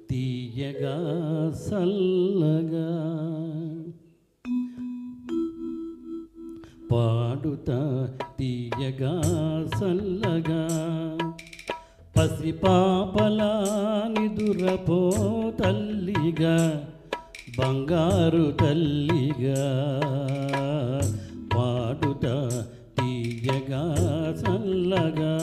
తీయగా సల్లగా పాడుతా తీయగా సల్లగా పసిపాపలా నిదురపో తల్లిగా బంగారు తల్లిగా పాడుతా తీయగా సల్లగా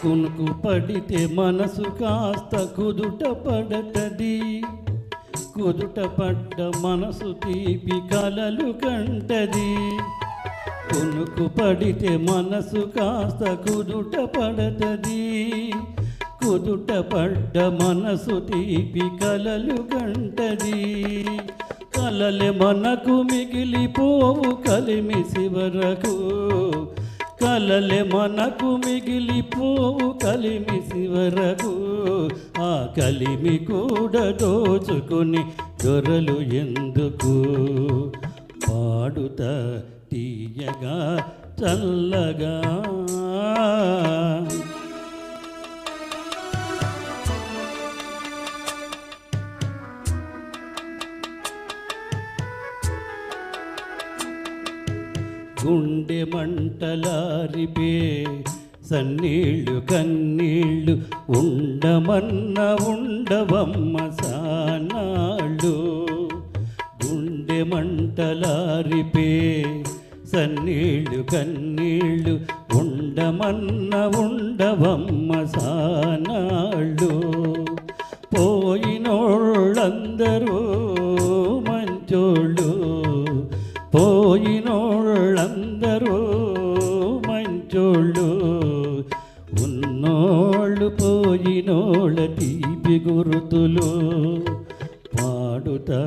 కునుకు పడితే మనసు కాస్త కుదుట పడతది, కుదుట పడ్డ మనసు తీపి కలలు కంటది. కునుకు పడితే మనసు కాస్త కుదుట పడతది, కుదుట పడ్డ మనసు తీపి కలలు కంటది. కలలే మనకు మిగిలిపోవు కలిమిసి వరకు, కలలే మనకు మిగిలిపోవు కలిమిసి వరకు. ఆ కలిమి కూడా దోచుకొని దొరలు ఎందుకు? పాడుతా తీయగా చల్లగా గుండె మంటలారిపే సన్నీళ్ళు కన్నీళ్ళు ఉండమన్న ఉండవమ్మ సానాళ్ళు. గుండె మంటలారిపే సన్నీళ్ళు కన్నీళ్ళు ఉండమన్న ఉండవమ్మ సానాళ్ళు. పోయినోళ్ళందరూ మంచోళ్ళు, పోయినోళ్ళందరూ మంచోళ్ళు, ఉన్నోళ్ళు పోయినోళ్ళ తీపి గుర్తులు. పాడుతా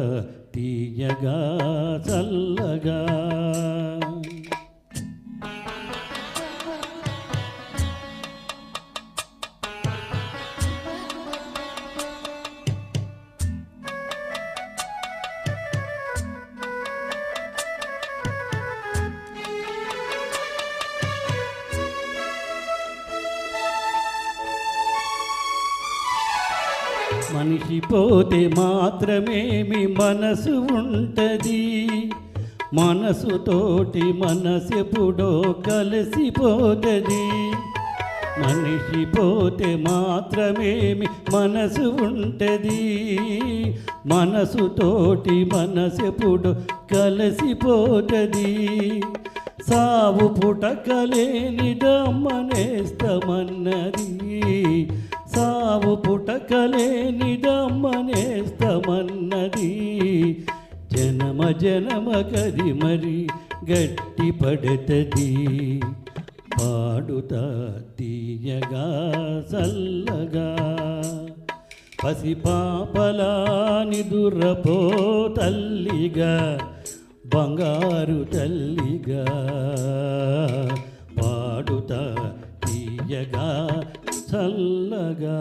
తీయగా చల్లగా మనిషి పోతే మాత్రమేమి మనసు ఉంటది, మనసుతోటి మనసెప్పుడో కలిసిపోతది. మనిషి పోతే మాత్రమేమి మనసు ఉంటది, మనసుతోటి మనసెప్పుడో కలిసిపోతది. సావు పుటకలేనిదమ్మనేస్తమన్నది, సావు పుటకలేనిదమ్మనేస్తమన్నది. జనమ జనమ కది మరి గట్టి పడతది. పాడుతా తీయగా చల్లగా పసిపాపలా నిదురపో తల్లిగా బంగారు తల్లిగా. పాడుతా తీయగా చల్లగా.